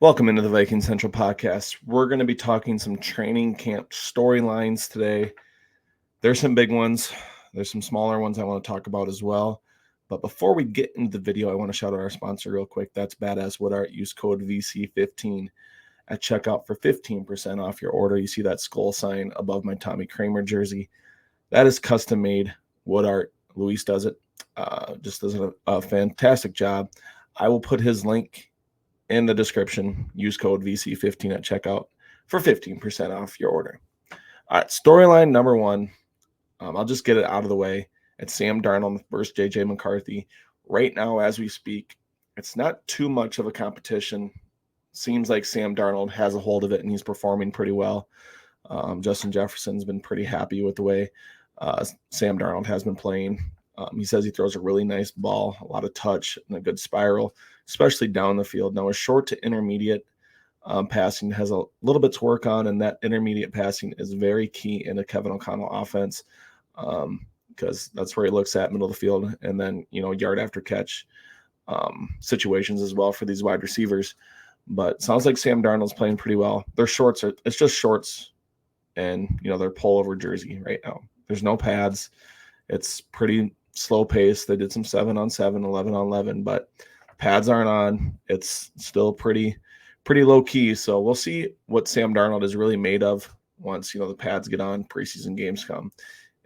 Welcome into the Viking Central podcast. We're going to be talking some training camp storylines today. There's some big ones. There's some smaller ones I want to talk about as well. But before we get into the video, I want to shout out our sponsor real quick. That's Badass WOODART. Use code VC15 at checkout for 15% off your order. You see that skull sign above my Tommy Kramer jersey. That is custom made WOODART. Luis does it. Just does a fantastic job. I will put his link in the description. Use code VC15 at checkout for 15% off your order. All right, storyline number one. I'll just get it out of the way. It's Sam Darnold versus J.J. McCarthy. Right now, as we speak, it's not too much of a competition. Seems like Sam Darnold has a hold of it, and he's performing pretty well. Justin Jefferson's been pretty happy with the way Sam Darnold has been playing. He says he throws a really nice ball, a lot of touch, and a good spiral, especially down the field. Now, his short to intermediate passing has a little bit to work on, and that intermediate passing is very key in a Kevin O'Connell offense because that's where he looks at middle of the field, and then, yard after catch situations as well for these wide receivers. But sounds like Sam Darnold's playing pretty well. Their shorts it's just shorts and, their pullover jersey right now. There's no pads. It's pretty slow pace. They did some 7-on-7, 11-on-11, but pads aren't on. It's still pretty low key. So we'll see what Sam Darnold is really made of once, the pads get on, preseason games come.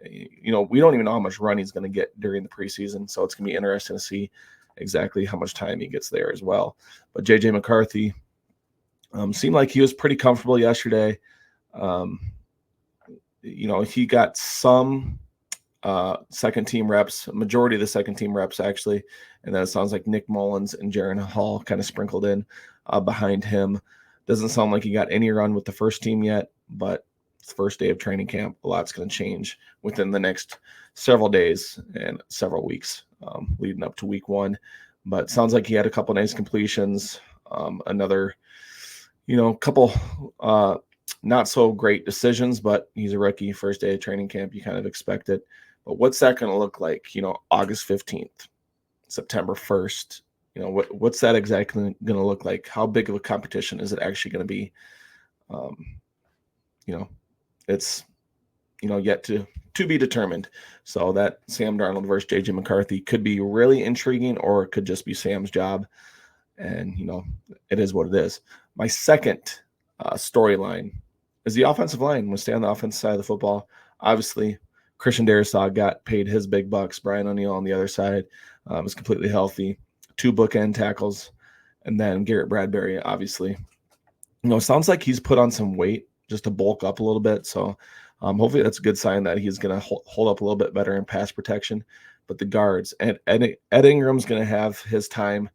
We don't even know how much run he's going to get during the preseason. So it's going to be interesting to see exactly how much time he gets there as well. But J.J. McCarthy seemed like he was pretty comfortable yesterday. He got some second team reps, majority of the second team reps actually, and then it sounds like Nick Mullins and Jaron Hall kind of sprinkled in behind him. Doesn't sound like he got any run with the first team yet, but it's the first day of training camp. A lot's going to change within the next several days and several weeks leading up to week one. But sounds like he had a couple nice completions, another couple not so great decisions, but he's a rookie, first day of training camp. You kind of expect it. But what's that going to look like, August 15th, September 1st? What's that exactly going to look like? How big of a competition is it actually going to be? It's, yet to be determined. So that Sam Darnold versus J.J. McCarthy could be really intriguing, or it could just be Sam's job. And, it is what it is. My second storyline is the offensive line. We'll stay on the offensive side of the football. Obviously, Christian Darrisaw got paid his big bucks. Brian O'Neill on the other side is completely healthy. 2 bookend tackles. And then Garrett Bradbury, obviously. Sounds like he's put on some weight just to bulk up a little bit. So hopefully that's a good sign that he's going to hold up a little bit better in pass protection. But the guards, and Ed Ingram's going to have his time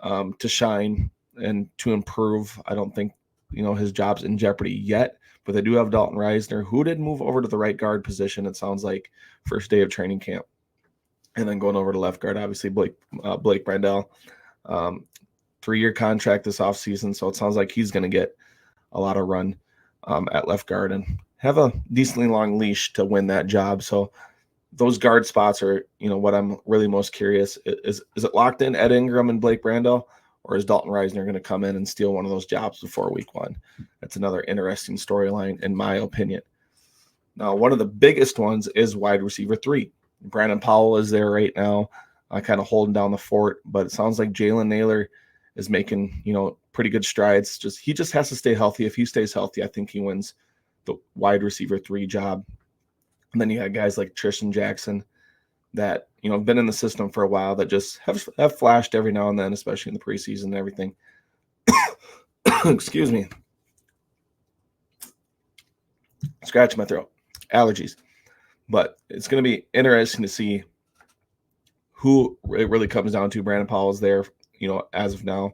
to shine and to improve. I don't think, his job's in jeopardy yet. But they do have Dalton Reisner, who did move over to the right guard position, it sounds like, first day of training camp. And then going over to left guard, obviously, Blake Brandel. 3-year contract this offseason, so it sounds like he's going to get a lot of run at left guard and have a decently long leash to win that job. So those guard spots are, what I'm really most curious. Is it locked in, Ed Ingram and Blake Brandel? Or is Dalton Reisner going to come in and steal one of those jobs before week one? That's another interesting storyline, in my opinion. Now, one of the biggest ones is wide receiver 3. Brandon Powell is there right now, kind of holding down the fort. But it sounds like Jalen Naylor is making, pretty good strides. He just has to stay healthy. If he stays healthy, I think he wins the wide receiver 3 job. And then you got guys like Tristan Jackson that, have been in the system for a while that just have flashed every now and then, especially in the preseason and everything. Excuse me. Scratch my throat. Allergies. But it's going to be interesting to see who it really comes down to. Brandon Powell is there, as of now.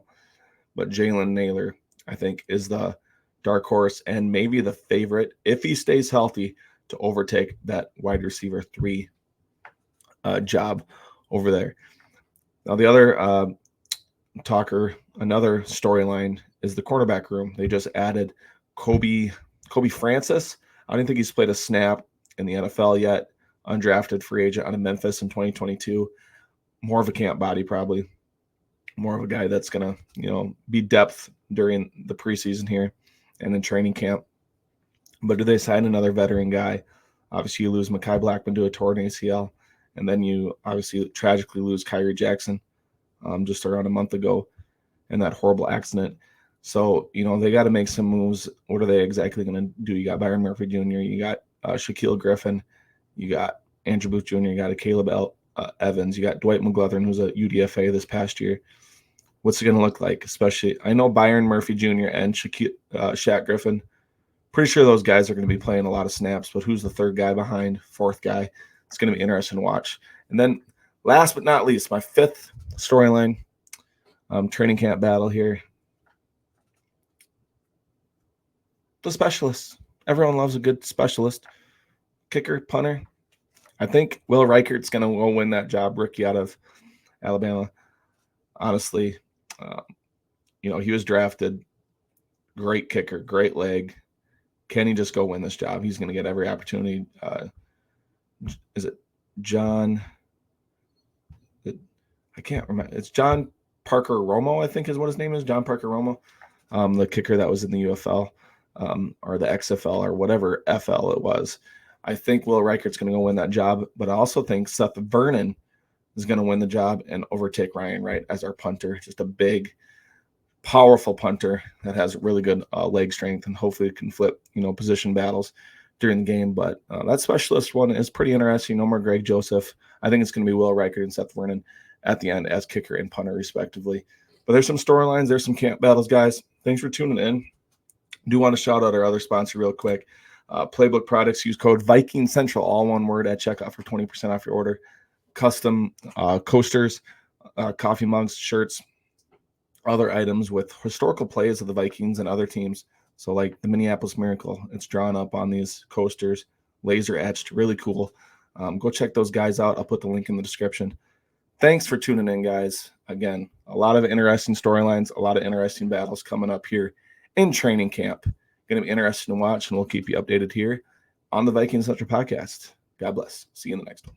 But Jalen Naylor, I think, is the dark horse and maybe the favorite, if he stays healthy, to overtake that wide receiver 3 job over there. Now, the other another storyline is the cornerback room. They just added Kobe Francis. I don't think he's played a snap in the NFL yet. Undrafted free agent out of Memphis in 2022. More of a camp body, probably. more of a guy that's going to, be depth during the preseason here and in training camp. But do they sign another veteran guy? Obviously, you lose Mekhi Blackman to a torn ACL, and then you obviously tragically lose Kyrie Jackson just around a month ago in that horrible accident. So, they got to make some moves. What are they exactly going to do? You got Byron Murphy Jr., you got Shaquille Griffin, you got Andrew Booth Jr., you got Caleb Evans, you got Dwight McGlothern, who's a UDFA this past year. What's it going to look like? Especially, I know Byron Murphy Jr. and Shaq Griffin. Pretty sure those guys are going to be playing a lot of snaps, but who's the third guy behind, fourth guy? It's going to be interesting to watch. And then last but not least, my fifth storyline, training camp battle here. The specialists. Everyone loves a good specialist. Kicker, punter. I think Will Reichert's going to go win that job, rookie out of Alabama. Honestly, he was drafted. Great kicker, great leg. Can he just go win this job? He's going to get every opportunity. Is it John? I can't remember. It's John Parker Romo, I think is what his name is. John Parker Romo, the kicker that was in the UFL or the XFL or whatever FL it was. I think Will Reichert's going to go win that job, but I also think Seth Vernon is going to win the job and overtake Ryan Wright as our punter. Just a big, powerful punter that has really good leg strength and hopefully can flip, position battles during the game. But that specialist one is pretty interesting. No more Greg Joseph. I think it's going to be Will Reichert and Seth Vernon at the end as kicker and punter, respectively. But there's some storylines. There's some camp battles, guys. Thanks for tuning in. Do want to shout out our other sponsor real quick. Playbook Products. Use code Viking Central, all one word, at checkout for 20% off your order. Custom coasters, coffee mugs, shirts, other items with historical plays of the Vikings and other teams. So like the Minneapolis Miracle, it's drawn up on these coasters, laser etched, really cool. Go check those guys out. I'll put the link in the description. Thanks for tuning in, guys. Again, a lot of interesting storylines, a lot of interesting battles coming up here in training camp. Going to be interesting to watch, and we'll keep you updated here on the Vikings Central Podcast. God bless. See you in the next one.